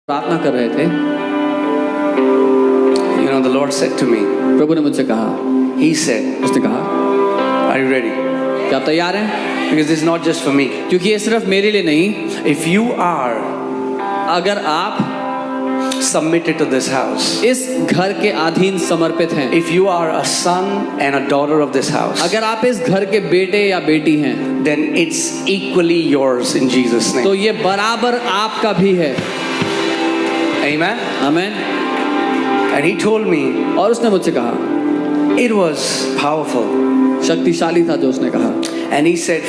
प्रार्थना कर रहे थे, the Lord said to me, प्रभु ने मुझसे कहा, He said, उसने कहा, are you ready? क्या आप तैयार हैं? Because this is not just for me. क्योंकि ये सिर्फ मेरे लिए नहीं, If you are अगर आप submitted to this house, इस घर के अधीन समर्पित हैं, if you are a son and a daughter of this house, अगर आप इस घर के बेटे या बेटी हैं, then it's equally yours in Jesus' name. तो ये बराबर आपका भी है। Amen? आमीन। And He told me, और उसने मुझसे कहा, it was powerful. शक्तिशाली था जो उसने कहा, And He said,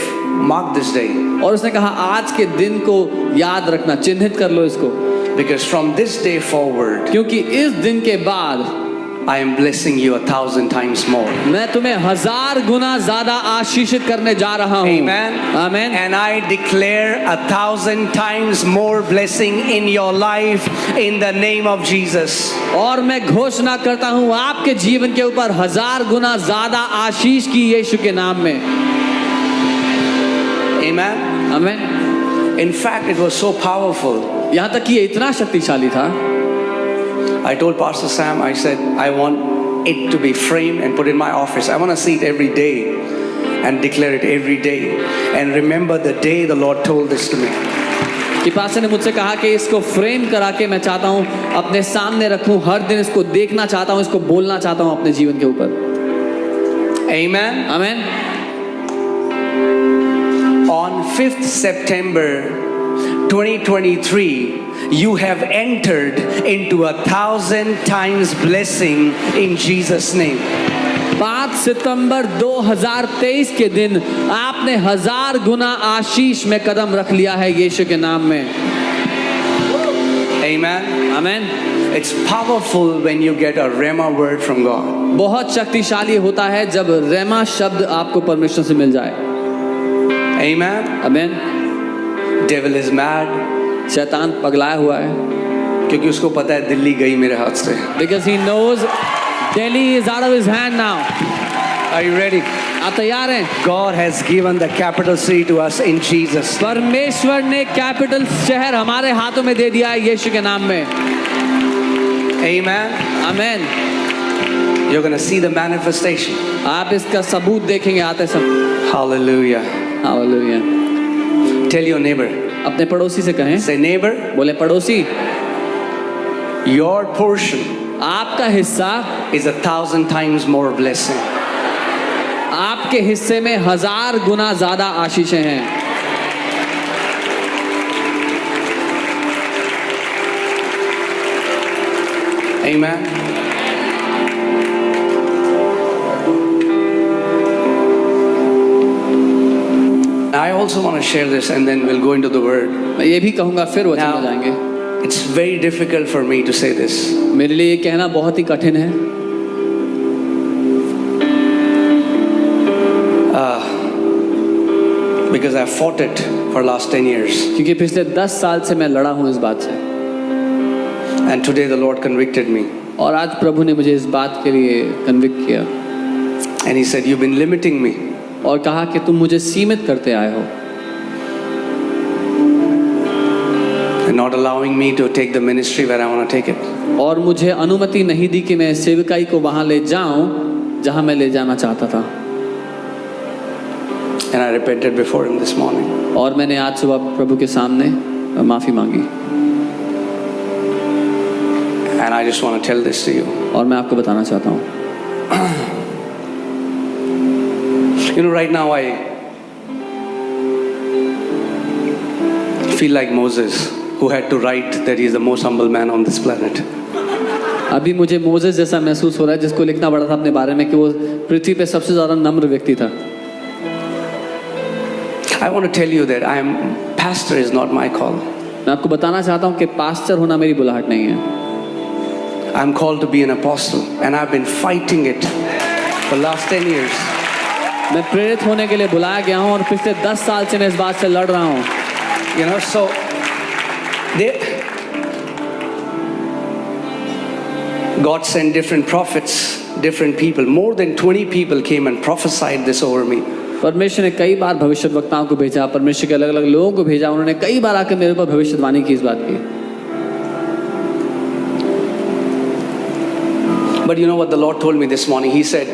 mark this day. और उसने कहा आज के दिन को याद रखना, चिन्हित कर लो इसको, Because from this day forward, क्योंकि इस दिन के बाद I am blessing you 1,000 times more. मैं तुम्हें 1000 गुना ज्यादा आशीषित करने जा रहा हूँ। Amen. आमीन। And I declare 1,000 times more blessing in your life in the name of Jesus. और मैं घोषणा करता हूँ आपके जीवन के ऊपर 1000 गुना ज्यादा आशीष की यीशु के नाम में। Amen. आमीन। In fact, it was so powerful. यहाँ तक कि ये इतना शक्तिशाली था, I told Pastor Sam, I said, I want it to be framed and put in my office. I want to see it every day and declare it every day. And remember the day the Lord told this to me. कि pastor ने मुझसे कहा कि इसको frame करा के मैं चाहता हूँ अपने सामने रखूँ, हर दिन इसको देखना चाहता हूँ, इसको बोलना चाहता हूँ अपने जीवन के ऊपर। Amen. आमीन। On 5th September 2023, you have entered into 1,000 times blessing in Jesus' name. 5 सितंबर 2023 के दिन आपने 1000 गुना आशीष में कदम रख लिया है यीशु के नाम में। Amen. आमीन। It's powerful when you get a rhema word from God. बहुत शक्तिशाली होता है जब रेमा शब्द आपको परमेश्वर से मिल जाए। Amen. आमीन। Devil is mad. शैतान पगलाया हुआ है, क्योंकि उसको पता है दिल्ली गई मेरे हाथ से। because he knows Delhi is out of his hand now. Are you ready? आप तैयार हैं? God has given the capital city to us in Jesus. परमेश्वर ने कैपिटल शहर हमारे हाथों में दे दिया है यीशु के नाम में। Amen. आमीन। You're going to see the manifestation. आप इसका सबूत देखेंगे आते समय। Hallelujah. Hallelujah. Tell your neighbor. अपने पड़ोसी से कहें, Say, neighbor, बोले पड़ोसी, your portion आपका हिस्सा is 1,000 times more blessing. आपके हिस्से में 1000 गुना ज्यादा आशीषें हैं। Amen. I also want to share this and then we'll go into the word. मैं ये भी कहूँगा फिर वचन में Now, जाएंगे। it's very difficult for me to say this. मेरे लिए ये कहना बहुत ही कठिन है, Because I've fought it for last 10 years. क्योंकि पिछले 10 साल से मैं लड़ा हूँ इस बात से, And today the Lord convicted me. और आज प्रभु ने मुझे इस बात के लिए कन्विक्ट किया And He said, you've been limiting me. और कहा कि तुम मुझे सीमित करते आए हो And not allowing me to take the ministry where I want to take it. और मुझे अनुमति नहीं दी कि मैं सेवकाई को वहाँ ले जाऊँ जहाँ मैं ले जाना चाहता था। And I repented before Him this morning. और मैंने आज सुबह प्रभु के सामने माफ़ी मांगी, And I just want to tell this to you. और मैं आपको बताना चाहता हूँ, You know, right now I feel like Moses, who had to write that he is the most humble man on this planet. अभी मुझे Moses जैसा महसूस हो रहा है जिसको लिखना पड़ा था अपने बारे में कि वो पृथ्वी पे सबसे ज़्यादा नम्र व्यक्ति था। I want to tell you that pastor is not my call. मैं आपको बताना चाहता हूँ कि पास्टर होना मेरी बुलाहट नहीं है। I'm called to be an apostle, and I've been fighting it for the last 10 years. मैं प्रेरित होने के लिए बुलाया गया हूँ और पिछले 10 साल से मैं इस बात से लड़ रहा हूँ। You know, so God sent different prophets, different people. More than 20 people came and prophesied this over me. परमेश्वर ने कई बार भविष्यवक्ताओं को भेजा, परमेश्वर के अलग अलग लोगों को भेजा, उन्होंने कई बार आकर मेरे ऊपर भविष्यवाणी की इस बात की। But you know what the Lord told me this morning? He said,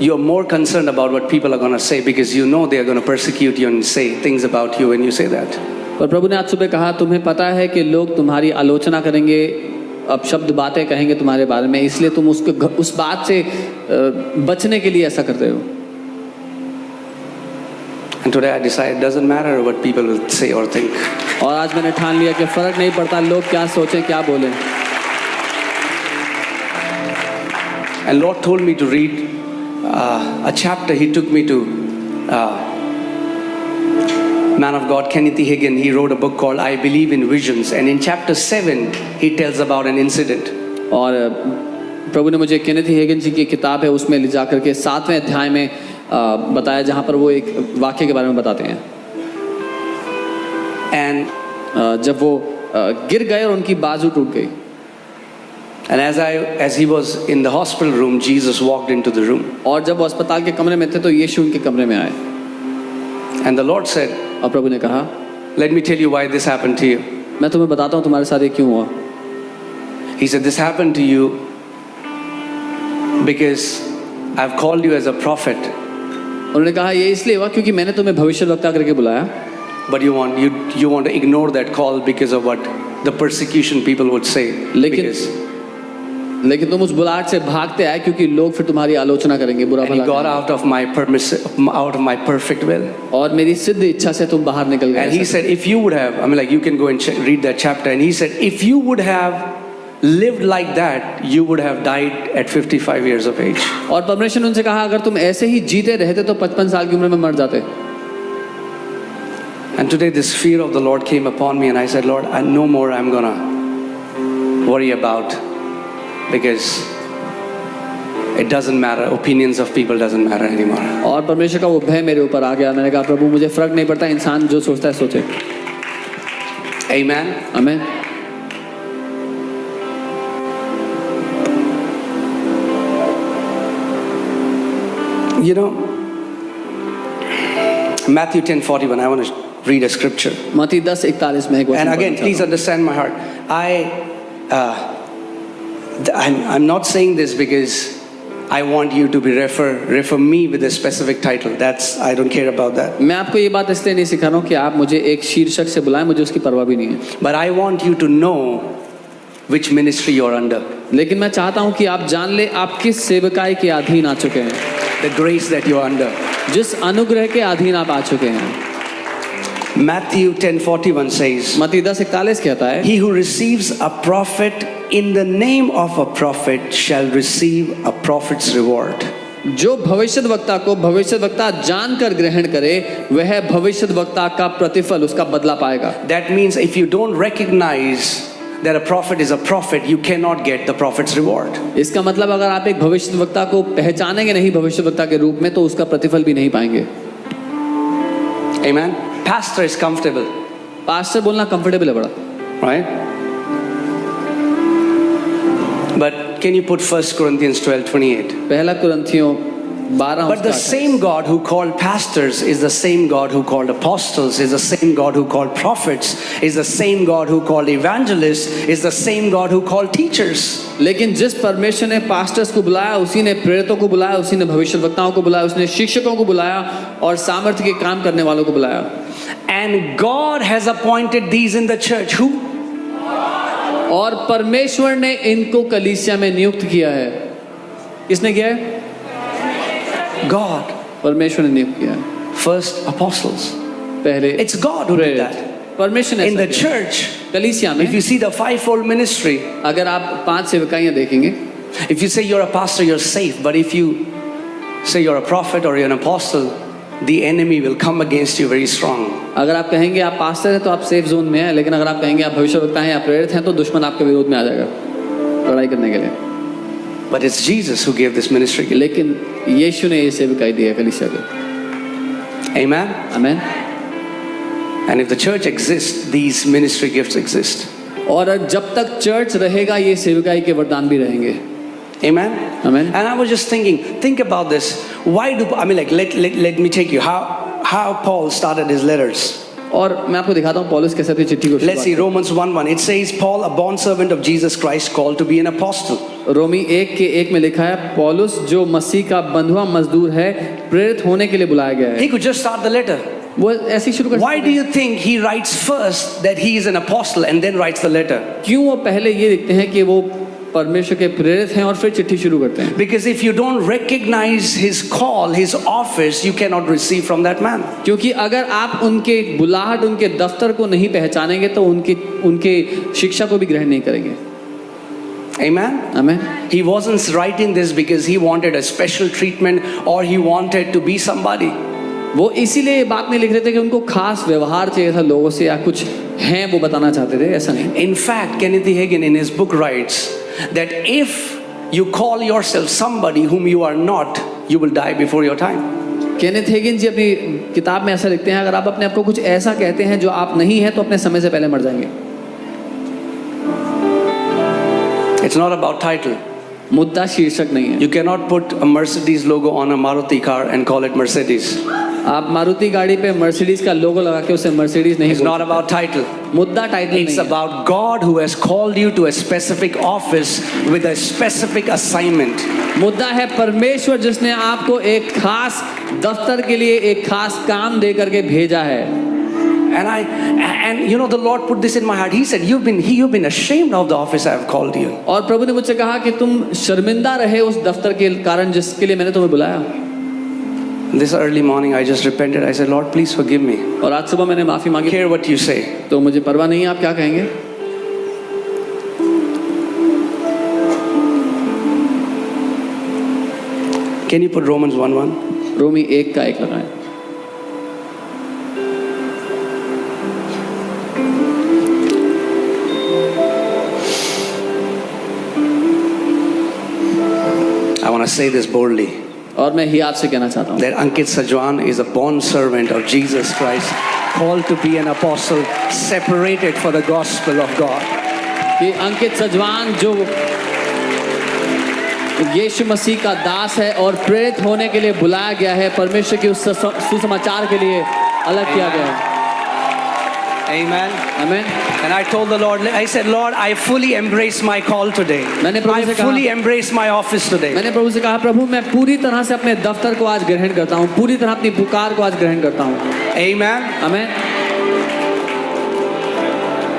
you are more concerned about what people are going to say because you know they are going to persecute you and say things about you when you say that. पर प्रभु ने आज सुबह कहा, तुम्हें पता है कि लोग तुम्हारी आलोचना करेंगे, अब शब्द बातें कहेंगे तुम्हारे बारे में, इसलिए तुम उस बात से बचने के लिए ऐसा करते हो. And today I decided it doesn't matter what people will say or think. और आज मैंने ठान लिया कि फर्क नहीं पड़ता लोग क्या सोचें क्या बोलें. And Lord told me to read a chapter. He took me to man of God Kenneth E. Hagin. He wrote a book called I Believe in Visions, and in chapter 7 he tells about an incident. और प्रभु ने मुझे Kenneth ई Hagin जी की किताब है उसमें ले जाकर के 7वें अध्याय में बताया जहाँ पर वो एक वाक्य के बारे में बताते हैं. And जब वो गिर गए और उनकी बाजू टूट गई. And as he was in the hospital room, Jesus walked into the room. और जब वो अस्पताल के कमरे में थे तो यीशु उनके कमरे में आए. And the Lord said, और प्रभु ने कहा, let me tell you why this happened to you. मैं तुम्हें बताता हूँ तुम्हारे साथ ये क्यों हुआ. He said, this happened to you because I've called you as a prophet. उन्होंने कहा ये इसलिए हुआ क्योंकि मैंने तुम्हें भविष्यवक्ता करके बुलाया. But you want to ignore that call because of what the persecution people would say. लेकिन तुम उस बुलाहट से भागते आए क्योंकि लोग फिर तुम्हारी आलोचना करेंगे, बुरा And he got out of my perfect will. और मेरी सिद्ध इच्छा से तुम बाहर निकल गए. And he said, if you would have, you can go and read that chapter. And he said, if you would have lived like that, you would have died at 55 years of age. और परमेश्वर ने उनसे कहा अगर तुम ऐसे ही जीते रहते तो 55 साल की उम्र में मर जाते. And today this fear of the Lord came upon me, and I said, Lord, no more I'm gonna worry about, because it doesn't matter. Opinions of people doesn't matter anymore. और परमेश्वर का वो भय मेरे ऊपर आ गया. मैंने कहा प्रभु मुझे फर्क नहीं पड़ता, इंसान जो सोचता है सोचे. Amen. आमीन. You know, Matthew 10:41. I want to read a scripture. मत्ती 10:41 में एक वचन. And again, please understand my heart. I'm not saying this because I want you to be refer me with a specific title. I don't care about that. मैं आपको ये बात इसलिए नहीं सिखा रहा हूँ कि आप मुझे एक शीर्षक से बुलाएं, मुझे उसकी परवाह भी नहीं है. But I want you to know which ministry you're under. लेकिन मैं चाहता हूँ कि आप जान ले आप किस सेवकाई के अधीन आ चुके हैं. The grace that you're under. जिस अनुग्रह के अधीन आप आ चुके हैं. Matthew 10:41 says, मत्ती 10:41 कहता है, he who receives a prophet in the name of a prophet shall receive a prophet's reward. जो भविष्यद्वक्ता को भविष्यद्वक्ता जानकर ग्रहण करे वह भविष्यद्वक्ता का प्रतिफल उसका बदला पाएगा. That means if you don't recognize that a prophet is a prophet, you cannot get the prophet's reward. इसका मतलब अगर आप एक भविष्यद्वक्ता को पहचानेंगे नहीं भविष्यद्वक्ता के रूप में तो उसका प्रतिफल भी नहीं पाएंगे. Amen. Pastor is comfortable. Pastor बोलना कंफर्टेबल है बड़ा. Right? But can you put 1 Corinthians 12:28? पहला कुरिन्थियों 12. But the same God who called pastors is the same God who called apostles, is the same God who called prophets, is the same God who called evangelists, is the same God who called teachers. लेकिन जिस परमेश्वर ने pastors को बुलाया उसी ने प्रेरितों को बुलाया, उसी ने भविष्यद्वक्ताओं को बुलाया, उसने शिक्षकों को बुलाया और सामर्थ्य के काम करने वालों को बुलाया. And God has appointed these in the church. Who? और परमेश्वर ने इनको कलीसिया में नियुक्त किया है. किसने किया है? God. परमेश्वर ने नियुक्त किया है. First apostles. पहले It's God who did that. परमेश्वर ने In the church, कलीसिया में if you see the fivefold ministry, अगर आप 5 सेवकाइयां देखेंगे, if you say you're a pastor, you're safe. But if you say you're a prophet or you're an apostle, the enemy will come against you very strong. अगर आप कहेंगे आप pastor हैं तो आप सेफ जोन में हैं, लेकिन अगर आप कहेंगे आप भविष्यवक्ता हैं या प्रेरित हैं तो दुश्मन आपके विरोध में आ जाएगा लड़ाई करने के लिए. But it's Jesus who gave this ministry. लेकिन यीशु ने ये सेवकाई दी है कलीसिया को. Amen. आमीन. And if the church exists, these ministry gifts exist. और जब तक चर्च रहेगा ये सेवकाई के वरदान भी रहेंगे. Amen. Amen. And I was just thinking, think about this. Why do let me take you how Paul started his letters. और मैं आपको दिखाता हूँ पौलुस कैसे अपनी चिट्ठी को Let's see Romans 1:1. It says, Paul, a bond servant of Jesus Christ, called to be an apostle. रोमी 1:1 में लिखा है पौलुस जो मसीह का बंधुआ मजदूर है प्रेरित होने के लिए बुलाया गया है। He could just start the letter. वो ऐसे ही शुरू कर Why do you think he writes first that he is an apostle and then writes the letter? क्यों वो पहले ये लिखते हैं कि वो परमेश्वर के प्रेरित हैं और फिर चिट्ठी शुरू करते हैं? Because if you don't recognize his call, his office, you cannot receive from that man. क्योंकि अगर आप उनके बुलाहट उनके दफ्तर को नहीं पहचानेंगे तो उनके शिक्षा को भी ग्रहण नहीं करेंगे। Amen? आमीन। He wasn't writing this because he wanted a special treatment or he wanted to be somebody. वो इसीलिए ये बात नहीं लिख रहे थे कि उनको खास व्यवहार चाहिए था लोगों से या कुछ हैं वो बताना चाहते थे, ऐसा नहीं। In fact, Kenneth Hagin in his book writes that if you call yourself somebody whom you are not, you will die before your time. Kenneth Hagin ji अपनी किताब में ऐसा लिखते हैं, अगर आप अपने आप को कुछ ऐसा कहते हैं जो आप नहीं हैं तो अपने समय से पहले मर जाएंगे। It's not about title. मुद्दा शीर्षक नहीं है। You cannot put a Mercedes logo on a Maruti car and call it Mercedes. आप मारुति गाड़ी पे मर्सिडीज का लोगो लगा के उसे मर्सिडीज नहीं It's not about title. मुद्दा टाइटल It's नहीं है। about God who has called you to a specific office with a specific assignment. मुद्दा है परमेश्वर जिसने आपको एक खास दफ्तर के लिए एक खास काम दे करके भेजा है। And you know the Lord put this in my heart. He said, you've been ashamed of the office I have called you. और प्रभु ने मुझसे कहा कि तुम शर्मिंदा रहे उस दफ्तर के कारण जिसके लिए मैंने तुम्हें बुलाया। This early morning I just repented. I said, Lord, please forgive me. और आज सुबह मैंने माफी मांगी। Hear what you say. तो मुझे परवाह नहीं है आप क्या कहेंगे। Can you put Romans 1:1? रोमी 1:1 लगाएं। I want to say this boldly. और मैं ही आपसे कहना चाहता हूँ That Ankit Sajwan is a bond servant of Jesus Christ, called to be an apostle, separated for the gospel of God. कि अंकित सजवान जो यीशु मसीह का दास है और प्रेरित होने के लिए बुलाया गया है, परमेश्वर के उस सुसमाचार के लिए अलग किया गया है। Amen. आमीन। And I told the Lord, I said, Lord, I fully embrace my call today. मैंने प्रभु I से कहा- fully embrace my office today. मैंने प्रभु से कहा प्रभु मैं पूरी तरह से अपने दफ्तर को आज ग्रहण करता हूँ, पूरी तरह अपनी पुकार को आज ग्रहण करता हूँ। Amen. आमीन।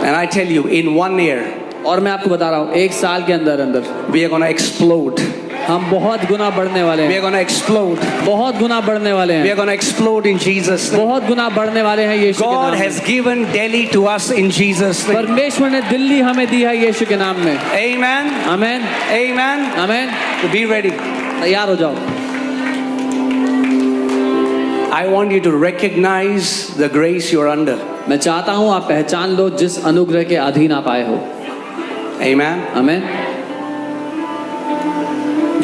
And I tell you, in 1 year, और मैं आपको बता रहा हूँ 1 साल के अंदर अंदर we are going to explode. हम बहुत गुना बढ़ने वाले We हैं, are going to explode. बहुत गुना बढ़ने वाले We हैं, are going to explode in Jesus' name. बहुत गुना बढ़ने वाले हैं यीशु के God नाम has में। given Delhi to us in Jesus' name. परमेश्वर ने दिल्ली हमें दी है यीशु के नाम में। Amen. आमीन। Amen. आमीन। So be ready. तैयार हो जाओ। I want you to recognize the grace you're under. मैं चाहता हूँ आप पहचान लो जिस अनुग्रह के अधीन आप आए हो। Amen. आमीन।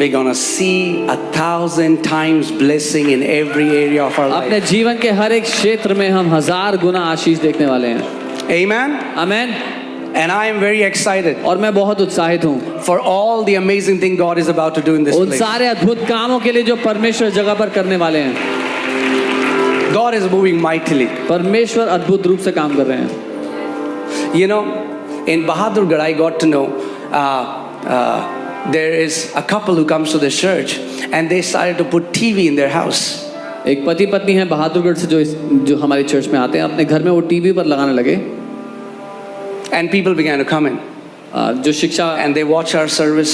We're going to see 1,000 times blessing in every area of our अपने life. जीवन के हर एक क्षेत्र में हम 1000 गुना आशीष देखने वाले हैं। Amen. आमीन। And I am very excited और मैं बहुत उत्साहित हूँ for all the amazing thing God is about to do in this उन place. सारे अद्भुत कामों के लिए जो परमेश्वर जगह पर करने वाले हैं। God is moving mightily. परमेश्वर अद्भुत रूप से काम कर रहे हैं। You know, in Bahadurgarh, I got to know there is a couple who comes to the church and they started to put TV in their house. एक पति पत्नी है बहादुरगढ़ से जो हमारे चर्च में आते हैं, अपने घर में वो टीवी पर लगाने लगे। And people began to come in जो शिक्षा and they watch our service.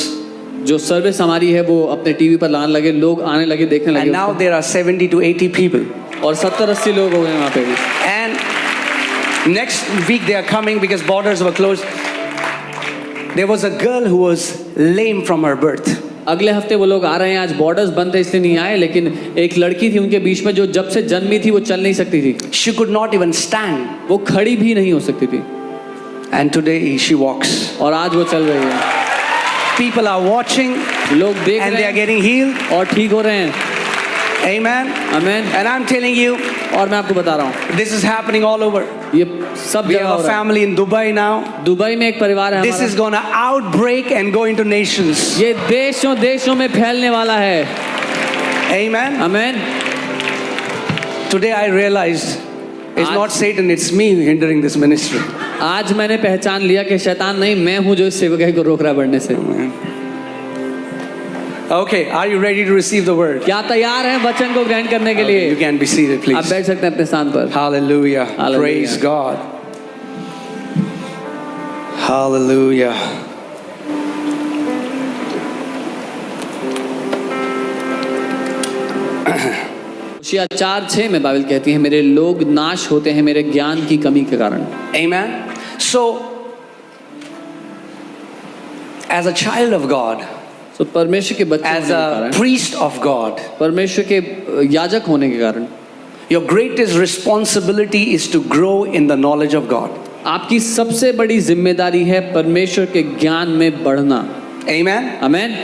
जो सर्विस हमारी है वो अपने टीवी पर लगाने लगे, लोग आने लगे, देखने लगे। And now there are 70 to 80 people. और 70-80 लोग हो गए वहाँ पे भी। And next week they are coming because borders were closed. There was a girl who was lame from her birth. अगले हफ्ते वो लोग आ रहे हैं, आज बॉर्डर्स बंद थे इसलिए नहीं आए, लेकिन एक लड़की थी उनके बीच में जो जब से जन्मी थी वो चल नहीं सकती थी, She could not even stand. वो खड़ी भी नहीं हो सकती थी, And today she walks. और आज वो चल रही है। People are watching लोग देख and रहे they are हैं getting healed. और ठीक हो रहे हैं। Amen. आमीन। And I'm telling you, और मैं आपको बता रहा हूँ this is happening all over. ये सब We जगह have हो a रहा है। family in Dubai now. Dubai में एक परिवार है This is हमारा, going to outbreak and go into nations. ये देशों देशों में फैलने वाला है। Amen. आमीन। Today I realized It's not Satan, it's me hindering this ministry. आज मैंने पहचान लिया कि शैतान नहीं, मैं हूं जो इस सेवकाई को रोक रहा है बढ़ने से। Okay, are you ready to receive the word? क्या तैयार हैं वचन को ग्रहण करने के लिए? You can be seated, आप please. बैठ सकते हैं अपने स्थान पर। Hallelujah. Hallelujah. Praise God. Hallelujah. होशिया 4:6 में बाइबल कहती है, मेरे लोग नाश होते हैं मेरे ज्ञान की कमी के कारण। Amen. So, as a child of God, तो परमेश्वर के बच्चे as होने के a कारण, priest of God, परमेश्वर के याजक होने के कारण your greatest responsibility is to grow in the knowledge of God. आपकी सबसे बड़ी जिम्मेदारी है परमेश्वर के ज्ञान में बढ़ना। Amen. Amen.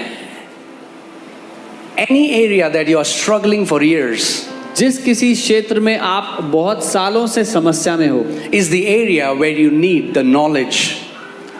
Any area that you are struggling for years जिस किसी क्षेत्र में आप बहुत सालों से समस्या में हो, is the area where you need the knowledge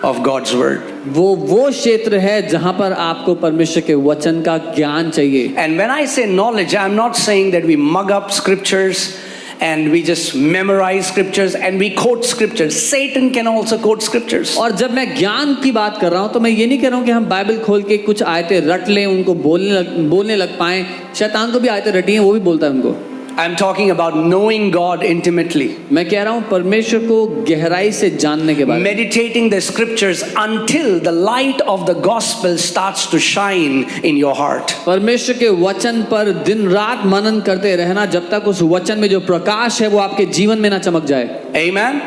of God's word. वो क्षेत्र है जहां पर आपको परमेश्वर के वचन का ज्ञान चाहिए। And when I say knowledge, I'm not saying that we mug up scriptures and we just memorize scriptures and we quote scriptures. Satan can also quote scriptures. और जब मैं ज्ञान की बात कर रहा हूं तो मैं ये नहीं कह रहा हूं कि हम बाइबल खोल के कुछ आयतें रट लें, उनको बोलने लग पाएं। शैतान को भी आयतें रटी हैं, वो भी बोलता है उनको। I'm talking about knowing God intimately. मैं कह रहा हूं परमेश्वर को गहराई से जानने के बारे में। Meditating the scriptures until the light of the gospel starts to shine in your heart. परमेश्वर के वचन पर दिन रात मनन करते रहना जब तक उस वचन में जो प्रकाश है वो आपके जीवन में ना चमक जाए। Amen.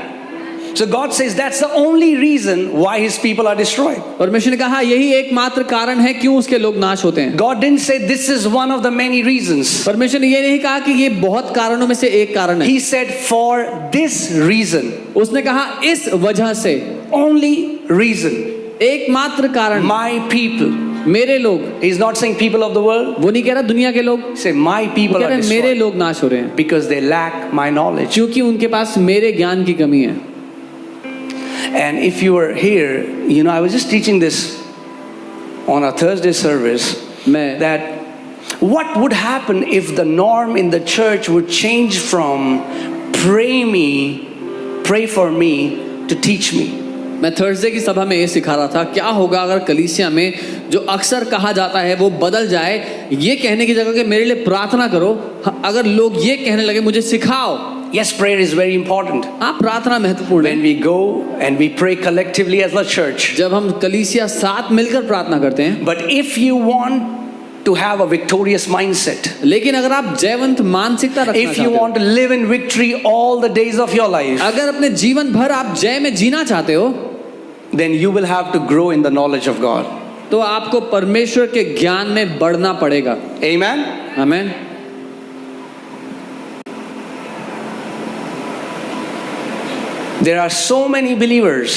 So God says that's the only reason why his people are destroyed. परमेश्वर ने कहा यही एकमात्र कारण है क्यों उसके लोग नाश होते हैं। God didn't say this is one of the many reasons. परमेश्वर ने ये नहीं कहा कि ये बहुत कारणों में से एक कारण है। He said for this reason. उसने कहा इस वजह से, Only reason. एकमात्र कारण, My people. मेरे लोग। He's not saying people of the world. वो नहीं कह रहा दुनिया के लोग, He said my people कह are रहे मेरे destroyed लोग नाश हो रहे हैं because they lack my knowledge. क्योंकि उनके पास मेरे ज्ञान की कमी है। And if you were here, you know, I was just teaching this on a Thursday service मैं that what would happen if the norm in the church would change from pray for me to teach me. मैं Thursday की सभा में ये सिखा रहा था, क्या होगा अगर कलीसिया में जो अक्सर कहा जाता है वो बदल जाए, ये कहने की जगह कि मेरे लिए प्रार्थना करो, अगर लोग ये कहने लगे मुझे सिखाओ। Yes, prayer is very important. हाँ, प्रार्थना महत्वपूर्ण है। When we go and we pray collectively as a church. जब हम कलीसिया साथ मिलकर प्रार्थना करते हैं। But if you want to have a victorious mindset, लेकिन अगर आप जयवंत मानसिकता रखना if you चाहते want to live in victory all the days of your life, हो, अगर अपने जीवन भर आप जय में जीना चाहते हो, then you will have to grow in the knowledge of God. तो आपको परमेश्वर के ज्ञान में बढ़ना पड़ेगा। Amen. Amen. There are so many believers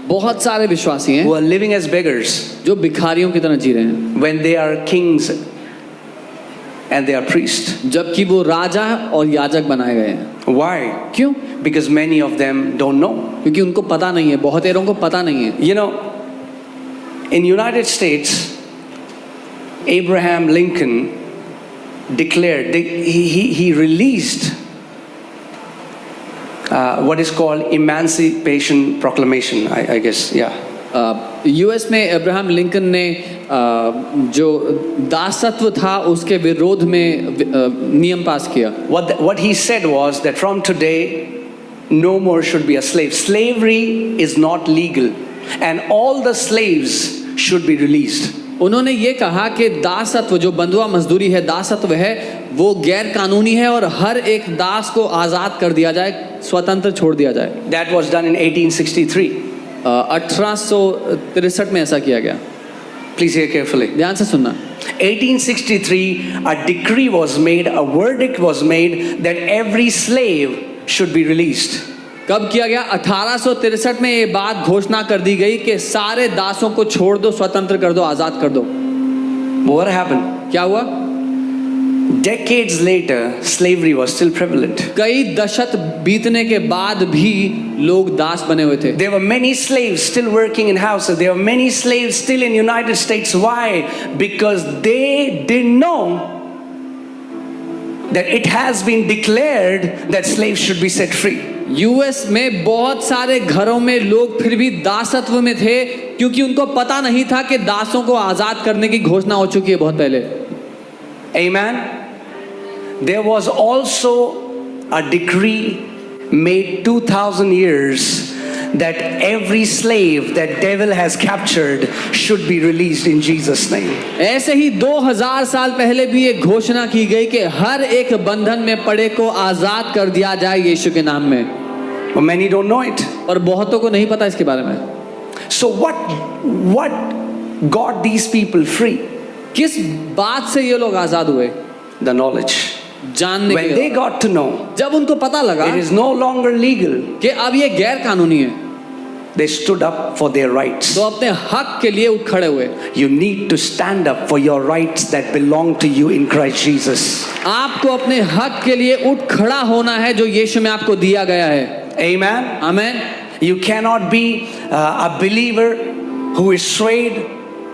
बहुत सारे विश्वासी हैं who are living as beggars जो भिखारियों की तरह जी रहे हैं when they are kings and they are priests. जबकि वो राजा और याजक बनाए गए हैं। Why? क्यों? Because many of them don't know. क्योंकि उनको पता नहीं है, बहुतेरों को पता नहीं है। You know, in United States, Abraham Lincoln declared, he released what is called Emancipation Proclamation, I guess, yeah. US में अब्राहम लिंकन ने जो दासत्व था उसके विरोध में नियम पास किया। What he said was that from today, no more should be a slave. Slavery is not legal, and all the slaves should be released. उन्होंने ये कहा कि दासत्व जो बंधुआ मजदूरी है, दासत्व है, वो गैर कानूनी है और हर एक दास को आज़ाद कर दिया जाए, स्वतंत्र छोड़ दिया जाए। That was done in 1863. 1863 में ऐसा किया गया। Please hear carefully. ध्यान से सुनना। 1863, a decree was made, a verdict was made that every slave should be released. कब किया गया? 1863 में ये बात घोषणा कर दी गई कि सारे दासों को छोड़ दो, स्वतंत्र कर दो, आजाद कर दो। What happened? क्या हुआ? Decades later, slavery was still prevalent. कई दशक बीतने के बाद भी लोग दास बने हुए थे। There were many slaves still working in houses. There were many slaves still in United States. Why? Because they didn't know that it has been declared that slaves should be set free. US में बहुत सारे घरों में लोग फिर भी दासत्व में थे क्योंकि उनको पता नहीं था कि दासों को आजाद करने की घोषणा हो चुकी है बहुत पहले। Amen. There was also a decree made 2000 years that every slave that devil has captured should be released in Jesus name. ऐसे ही 2000 साल पहले भी एक घोषणा की गई कि हर एक बंधन में पड़े को आजाद कर दिया जाए यीशु के नाम में। But many don't know it. और बहुतों को नहीं पता इसके बारे में। So what got these people free? किस बात से ये लोग आजाद हुए? The knowledge. जानने When के they got to know जब उनको पता लगा it is no longer legal, कि अब ये गैर कानूनी है, they stood up for their rights. तो अपने हक के लिए उठ खड़े हुए। You need to stand up for your rights that belong to you in Christ Jesus. आपको अपने हक के लिए उठ खड़ा होना है जो यीशु में आपको दिया गया है। Amen. Amen. You cannot be a believer who is swayed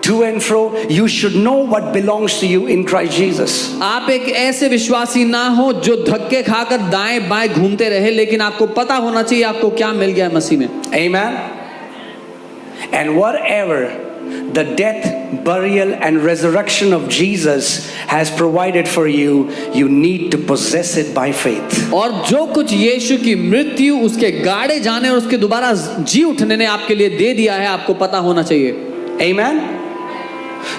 to and fro. You should know what belongs to you in Christ Jesus. आप एक ऐसे विश्वासी ना हो जो धक्के खाकर दाएं बाएं घूमते रहे, लेकिन आपको पता होना चाहिए आपको क्या मिल गया है मसीह में। Amen. And whatever the death, burial and resurrection of Jesus has provided for you, you need to possess it by faith. और जो कुछ यीशु की मृत्यु, उसके गाड़े जाने और उसके दोबारा जी उठने ने आपके लिए दे दिया है, आपको पता होना चाहिए। Amen.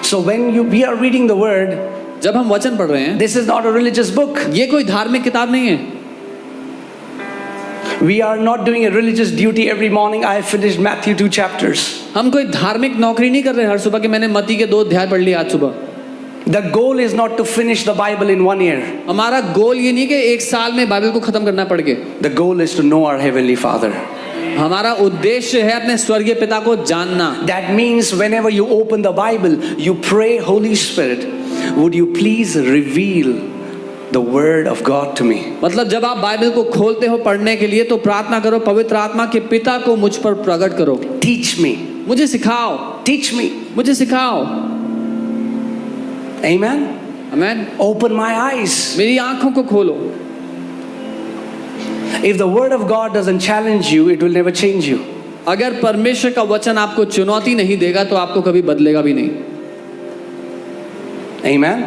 So when we are reading the word, जब हम वचन पढ़ रहे हैं, this is not a religious book. ये कोई धार्मिक किताब नहीं है। We are not doing a religious duty every morning. I finished Matthew 2 chapters. हम कोई धार्मिक नौकरी नहीं कर रहे हर सुबह कि मैंने मत्ती के 2 अध्याय पढ़ लिए आज सुबह। The goal is not to finish the Bible in 1 year. हमारा गोल ये नहीं कि एक साल में बाइबल को खत्म करना पड़ के। The goal is to know our Heavenly Father. हमारा उद्देश्य है अपने स्वर्गीय पिता को जानना। That means whenever you open the Bible, you pray, Holy Spirit, would you please reveal the word of God to me? मतलब जब आप बाइबल को खोलते हो पढ़ने के लिए तो प्रार्थना करो, पवित्र आत्मा के पिता को मुझ पर प्रकट करो। Teach me. मुझे सिखाओ। Teach me. मुझे सिखाओ। Amen. Amen. Open my eyes. मेरी आंखों को खोलो। If the word of God doesn't challenge you, it will never change you. अगर परमेश्वर का वचन आपको चुनौती नहीं देगा तो आपको कभी बदलेगा भी नहीं। Amen.